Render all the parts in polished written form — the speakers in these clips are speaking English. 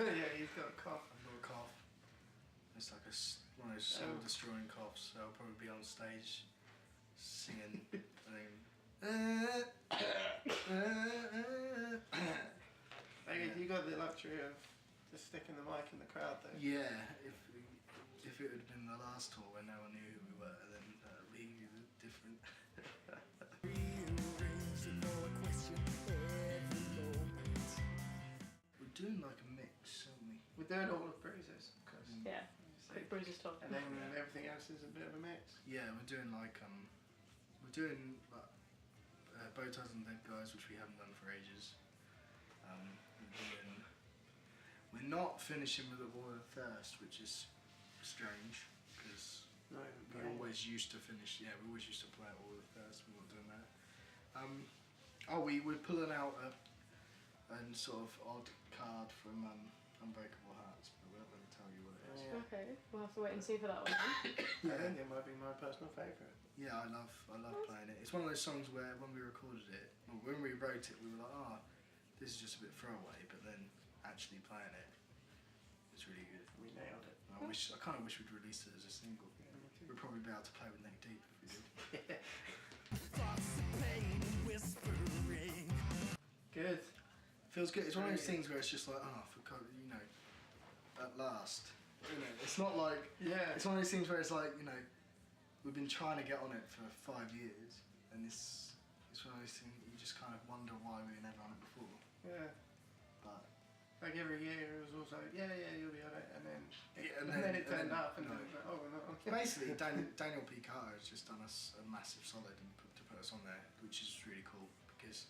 Yeah, he's got a cough. I've got a cough. It's like one of those soul-destroying coughs, so I'll probably be on stage singing You got the luxury of just sticking the mic in the crowd though. Yeah, if it had been the last tour where no one knew who we were, then that would be different. We're doing like a mix, aren't we? We're doing all of Bruises. Yeah, quick Bruises talk. And then everything else is a bit of a mix. Yeah, we're doing like Bow Ties and Dead Guys, which we haven't done for ages. We're not finishing with the War of Thirst, which is strange because we always used to finish. Yeah, we always used to play War of Thirst. We're not doing that. We're pulling out a sort of odd card from Unbreakable Hearts, but we're not going to tell you what it is. Yeah. Okay, we'll have to wait and see for that one then. I think it might be my personal favourite. Yeah, I love playing it. It's one of those songs where when we recorded it, or when we wrote it, we were like, this is just a bit throwaway, but then actually playing it, it's really good. We nailed it. I kind of wish we'd released it as a single. Yeah, we'd probably be able to play with Neck Deep if we did. Good. Feels good. It's one of those things where it's just like, at last. It's not like, it's one of those things where it's like, we've been trying to get on it for 5 years, and it's one of those things you just kind of wonder why we were never on it before. Yeah. But like every year it was also, you'll be on it, and then it turned up, and then it was like, we're not on it. Basically, Daniel P. Carter has just done us a massive solid to put us on there, which is really cool, because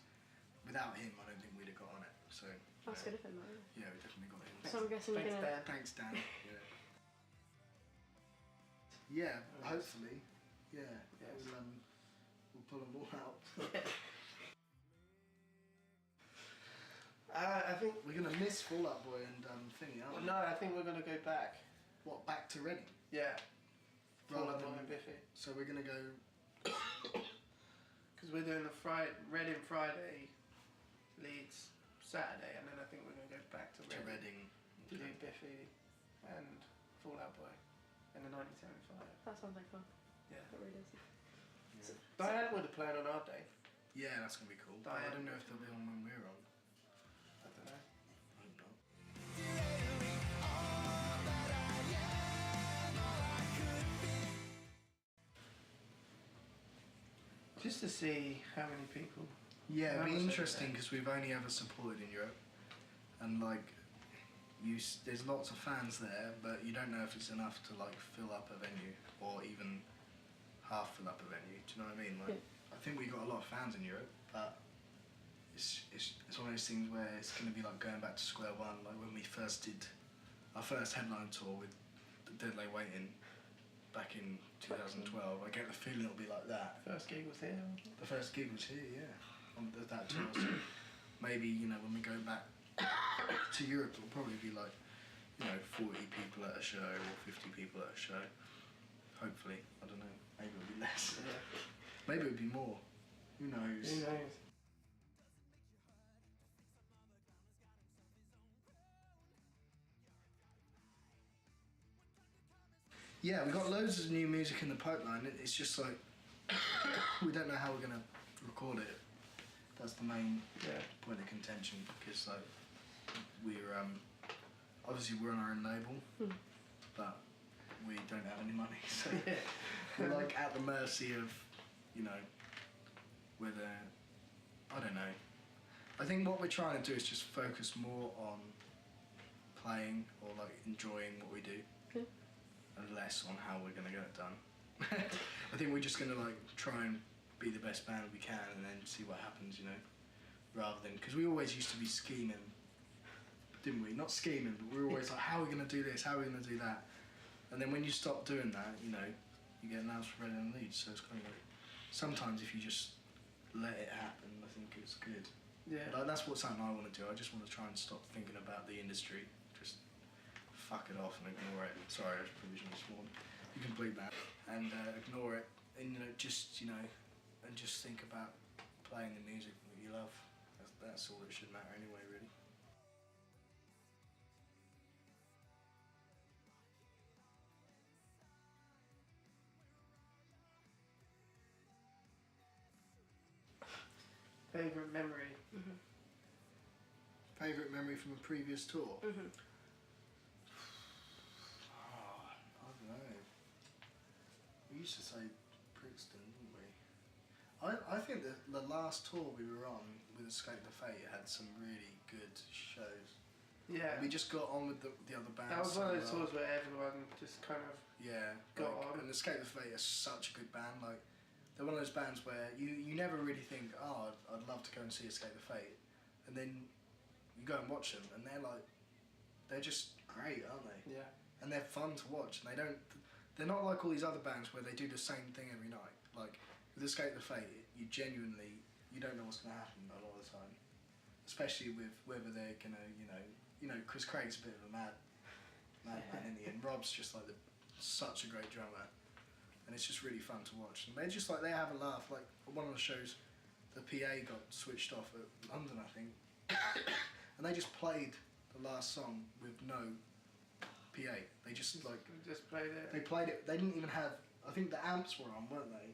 without him, I don't think we'd have got on it. So that's good of him, though. Yeah, we definitely got him. So I'm guessing you're gonna. Thanks, Dan. Yeah, hopefully. Yeah, we'll pull them all out. I think we're gonna miss Fall Out Boy and Thingy, aren't we? No, I think we're gonna go back. What, back to Reading? Yeah. Fall Out Boy than and Biffy. So we're gonna go. Because we're doing the Reading Friday, Leeds Saturday, and then I think we're going to go back to Reading to do Biffy and Fall Out Boy in the 1975. That sounds like fun. Yeah. That really does. Yeah. So, Diane would have played on our day. Yeah, that's going to be cool. I don't know if they'll be on when we're on. I don't know. I hope not. Just to see how many people. Yeah, it'd be interesting because we've only ever supported in Europe, and there's lots of fans there, but you don't know if it's enough to fill up a venue or even half fill up a venue. Do you know what I mean? I think we got a lot of fans in Europe, but it's one of those things where it's going to be like going back to square one, like when we first did our first headline tour with Dead Lay Waiting. Back in 2012, I get the feeling it'll be like that. First gig was here. The first gig was here, yeah. On that tour. So maybe when we go back to Europe, it'll probably be 40 people at a show or 50 people at a show. Hopefully, I don't know. Maybe it'll be less. Yeah. Maybe it'll be more. Who knows? Who knows? Yeah, we've got loads of new music in the pipeline. It's just we don't know how we're going to record it. That's the main point of contention, because we're obviously we're on our own label, but we don't have any money, so we're at the mercy of whether, I don't know. I think what we're trying to do is just focus more on playing or enjoying what we do. And less on how we're going to get it done. I think we're just going to try and be the best band we can and then see what happens, rather than, because we always used to be scheming, didn't we? Not scheming, but we were always how are we going to do this, how are we going to do that, and then when you stop doing that, you get announced for Reading and Leeds, so it's kind of sometimes if you just let it happen, I think it's good. Yeah. But that's something I want to do. I just want to try and stop thinking about the industry, just fuck it off and ignore it. Sorry, I was provisionally sworn. You can bleep that. And ignore it, and and just think about playing the music that you love. That's all that should matter anyway, really. Favourite memory? Favourite memory from a previous tour? I don't know. We used to say Brixton, didn't we? I think that the last tour we were on with Escape the Fate had some really good shows. Yeah. We just got on with the other bands. That was one of those tours where everyone just kind of got on. And Escape the Fate is such a good band. Like, they're one of those bands where you never really think, oh, I'd love to go and see Escape the Fate, and then you go and watch them, and they're just great, aren't they? Yeah. And they're fun to watch, and they're not like all these other bands where they do the same thing every night. Like with Escape the Fate, you don't know what's going to happen a lot of the time, especially with whether they're gonna, Chris Craig's a bit of a mad man, isn't he? And Rob's just like such a great drummer, and it's just really fun to watch. And they have a laugh. Like one of the shows, the PA got switched off at London, I think, and they just played the last song with no PA. They just played it. They played it. They didn't even have. I think the amps were on, weren't they?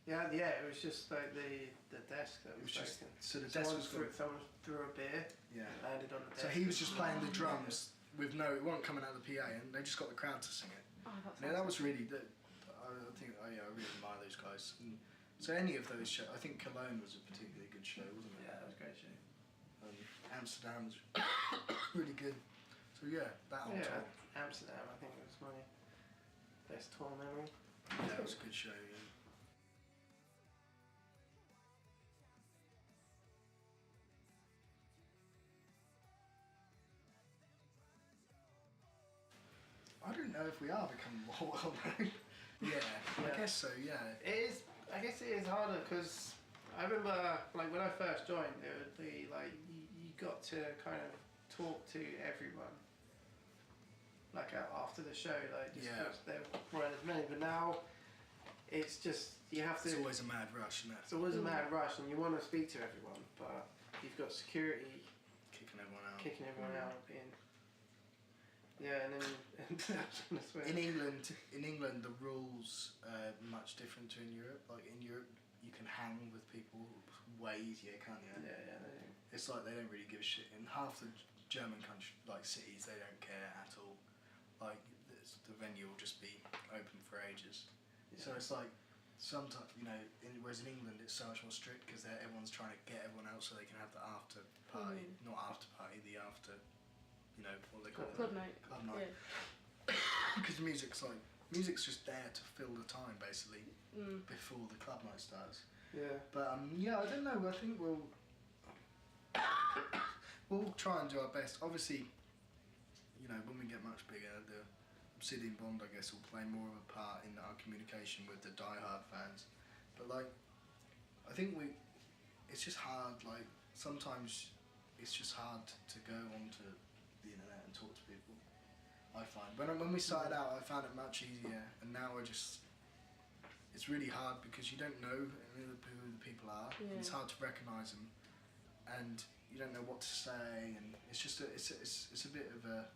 Yeah. It was just like the desk that was broken. So the desk was someone threw a beer. Yeah. And landed on the desk. So he was just playing the drums with it wasn't coming out of the PA, and they just got the crowd to sing it. Oh, that was really. I really admire those guys. And so any of those shows, I think Cologne was a particularly good show, wasn't it? Yeah, that was a great show. Amsterdam was really good. So yeah, that whole tour. Amsterdam, I think was my best tour memory. Yeah, it was a good show. Yeah. I don't know if we are becoming more well known. Yeah, I guess so. Yeah. It is. I guess it is harder because I remember, like when I first joined, it would be like you got to kind of talk to everyone. Like after the show, like just because there weren't as many. But now, it's just you have to. It's always a mad rush, isn't it? It's always a mad rush, and you want to speak to everyone, but you've got security kicking everyone out. Being. Yeah, and then in England, the rules are much different to in Europe. Like in Europe, you can hang with people way easier, can't you? Yeah. It's like they don't really give a shit. In half the German country, like cities, they don't care at all. Like the venue will just be open for ages. Yeah. So it's like sometimes whereas in England it's so much more strict because everyone's trying to get everyone out so they can have the after party, not after party, the after. What they call it? Club night. Club night. Because music's just there to fill the time basically before the club night starts. Yeah. But I don't know. I think we'll try and do our best. Obviously, when we get much bigger, the Obsidian Bond, I guess, will play more of a part in our communication with the diehard fans. But I think it's just hard. Like sometimes it's just hard to go onto the internet and talk to people. I find when we started out, I found it much easier, and now it's really hard because you don't know who the people are. Yeah. It's hard to recognise them, and you don't know what to say, and it's just it's a bit of a.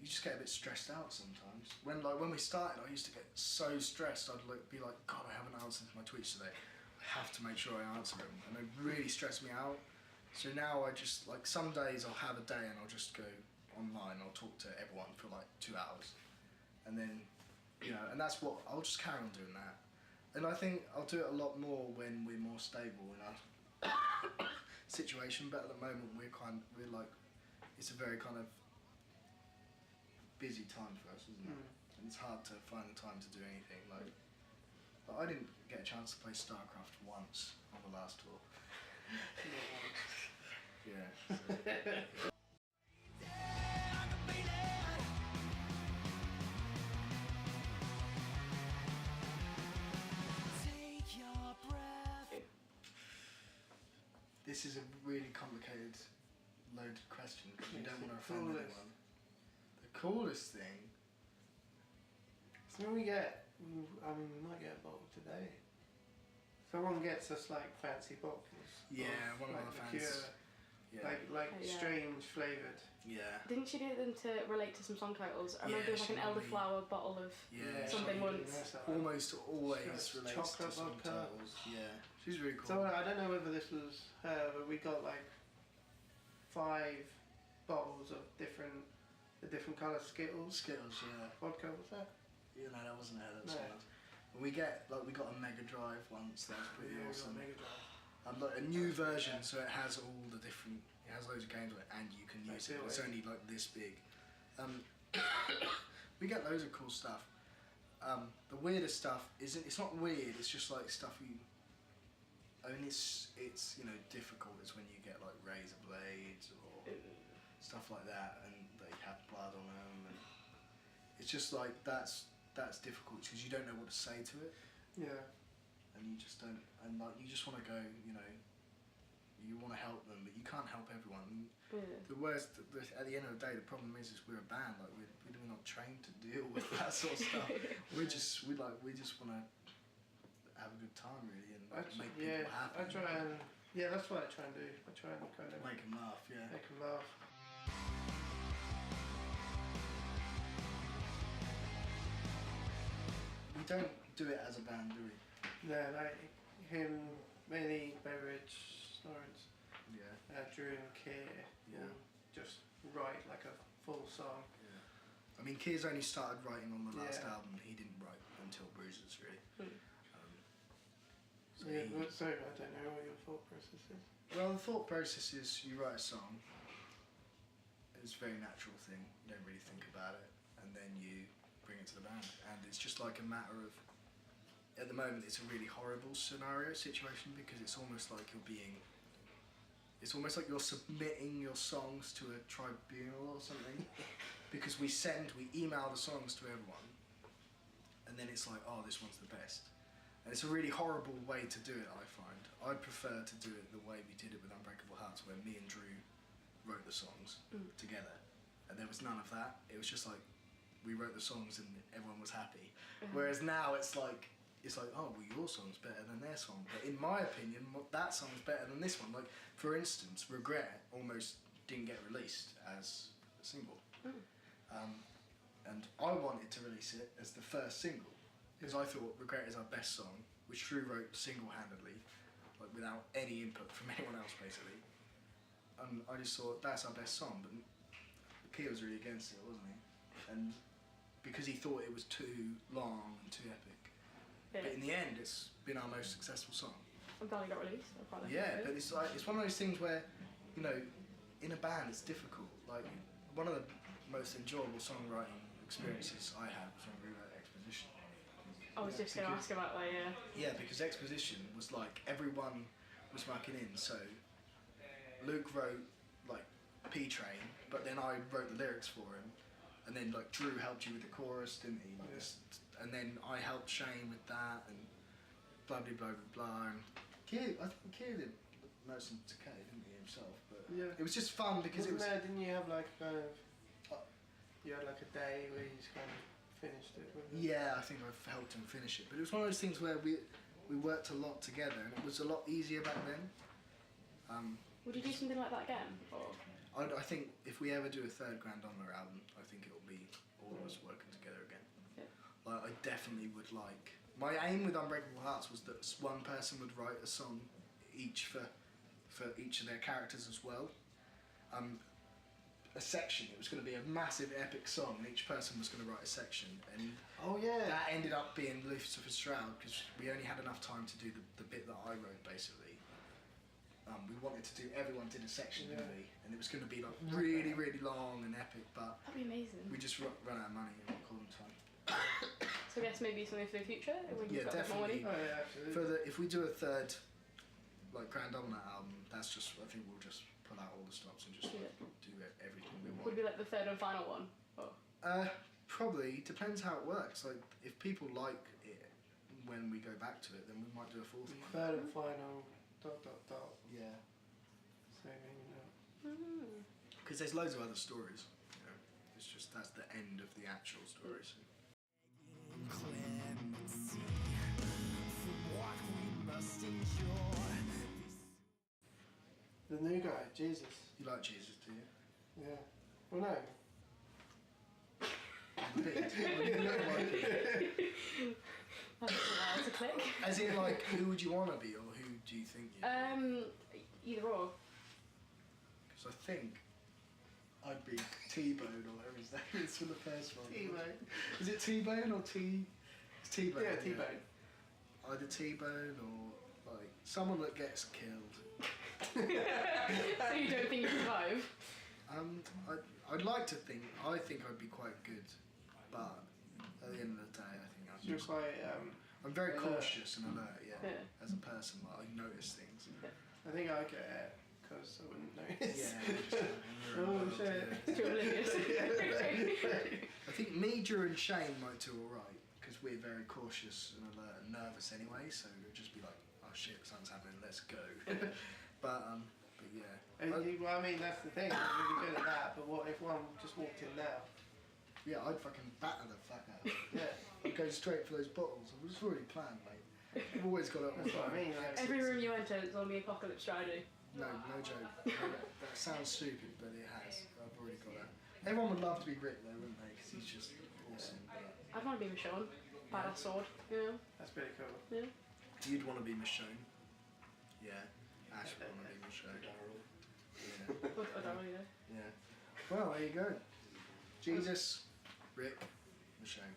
You just get a bit stressed out sometimes. When we started, I used to get so stressed. I'd be like, God, I haven't answered my tweets today. I have to make sure I answer them, and it really stressed me out. So now I just, some days I'll have a day and I'll just go online, I'll talk to everyone for 2 hours. And then, and that's what, I'll just carry on doing that. And I think I'll do it a lot more when we're more stable in our situation, but at the moment it's a very kind of busy time for us, isn't it? And it's hard to find the time to do anything. But I didn't get a chance to play StarCraft once on the last tour. Yeah. This is a really complicated, loaded question because we don't want to offend anyone. The coolest thing. So when we might get a bottle today. Someone gets us fancy bottles. Yeah, one of our fans. Yeah. Like Oh, yeah. strange flavoured. Yeah. Didn't she do them to relate to some song titles? I remember Yeah, there was like she an normally- elderflower bottle of Yeah. something once. Almost always It's relates chocolate to some vodka. titles. Yeah. She's really cool. So I don't know whether this was her, but we got like 5 bottles of different colour Skittles. Skittles, yeah. Vodka, what's that? Yeah, no, that wasn't her. That was No. someone else. We got a Mega Drive once. That was pretty Yeah, we got awesome. Mega Drive. Like a new version, so it has all the different. It has loads of games on it, and you can use it. It's only like this big. We get loads of cool stuff. The weirdest stuff isn't. It's not weird. It's just like stuff you. I mean, it's difficult. It's when you get like razor blades or stuff like that, and they have blood on them, and it's just like that's difficult because you don't know what to say to it. Yeah. And you just don't, and like you just want to go, you want to help them, but you can't help everyone. Yeah. The worst, at the end of the day, the problem is we're a band, like we're not trained to deal with that sort of stuff. we just want to have a good time really and make people happy. I try and that's what I try and do. I try and kind of make them laugh, yeah. Make them laugh. We don't do it as a band, do we? No, like him, mainly Beveridge, Laurence, Drew and Keir will just write like a full song. Yeah. I mean, Keir's only started writing on the last Yeah. album. He didn't write until Bruises, really. So I don't know what your thought process is. Well, the thought process is you write a song. It's a very natural thing. You don't really think about it, and then you bring it to the band, and it's just like a matter of. At the moment, it's a really horrible situation because it's almost like you're being. It's almost like you're submitting your songs to a tribunal or something, because we email the songs to everyone, and then it's like, oh, this one's the best, and it's a really horrible way to do it. I find I prefer to do it the way we did it with Unbreakable Hearts, where me and Drew wrote the songs together, and there was none of that. It was just like we wrote the songs and everyone was happy. Whereas now it's like, oh, well, your song's better than their song. But in my opinion, that song's better than this one. Like, for instance, Regret almost didn't get released as a single. And I wanted to release it as the first single, because I thought Regret is our best song, which Drew wrote single-handedly, like without any input from anyone else, basically. And I just thought, that's our best song. But Keir was really against it, wasn't he? And because he thought it was too long and too epic. But in the end, it's been our most successful song. I'm glad it got released. I quite like Yeah, it. but it's one of those things where, in a band it's difficult. Like, one of the most enjoyable songwriting experiences I had was when we wrote Exposition. I was just going to ask about that, yeah. Yeah, because Exposition was like everyone was mucking in. So Luke wrote like P-Train, but then I wrote the lyrics for him, and then like Drew helped you with the chorus, didn't he? Like and then I helped Shane with that, and blah blah blah blah blah. And I think Keir did most of Decay, didn't he, himself? But it was just fun because Didn't you have like kind of? You had like a day where you just kind of finished it. Yeah, I think I've helped him finish it. But it was one of those things where we worked a lot together, and it was a lot easier back then. Would you do something like that again? Or? I think if we ever do a third Grand Honor album, I think it'll be all of us working together again. Yeah. Like, I definitely would like. My aim with Unbreakable Hearts was that one person would write a song each for each of their characters as well. A section. It was going to be a massive epic song, and each person was going to write a section. And that ended up being Lucifer Stroud because we only had enough time to do the bit that I wrote basically. We wanted to do. Everyone did a section, didn't we? And it was going to be like really, really long and epic, but that'd be amazing. we just run out of money and call them time. So I guess maybe something for the future when you've got a bit more money. definitely. Oh yeah, absolutely. If we do a third, like Grand Dominant album, that's just. I think we'll just pull out all the stops and just do everything we want. Would it be like the third and final one? Or? Probably depends how it works. Like if people like it when we go back to it, then we might do a fourth one. Third and final. ... Yeah. Because there's loads of other stories. It's just that's the end of the actual story. So. The new guy Jesus. You like Jesus, do you? Yeah. Well, no. You look like it. That's a while to click. As in, like, who would you want to be, or who do you think you? Either or. Because I think I'd be T-Bone or whatever his name is for the first one. T-Bone. Is it T-Bone or T? It's T-Bone. Yeah, T-Bone. Either T-Bone or like someone that gets killed. So you don't think you survive? I'd like to think. I think I'd be quite good, but at the end of the day, I think I'd. You're quite. I'm very alert. cautious and alert. Yeah. As a person, like, I notice things. I think I get it because I wouldn't notice. Yeah. Just, Oh shit. Too oblivious. I think me, Drew, and Shane might do alright because we're very cautious and alert and nervous anyway. So it would just be like, oh shit, something's happening. Let's go. But yeah. Well, I mean, that's the thing. I'm really good at that. But what if one just walked in now? Yeah, I'd fucking batter the fuck out. Yeah. I'd go straight for those bottles. I've just already planned, mate. I've always got it on That's what I fire. mean. Like, Every room you enter, it's zombie apocalypse strategy. No joke. That sounds stupid, but it has. I've already got that. Everyone would love to be Rick though, wouldn't they? Because he's just awesome. But I'd want to be Michonne. Badass sword. Yeah. that's pretty cool. Yeah. you'd want to be Michonne. Yeah. Ash would want to be Michonne. Yeah. I don't really know. Yeah. Well, there you go. Jesus, Rick, Michonne.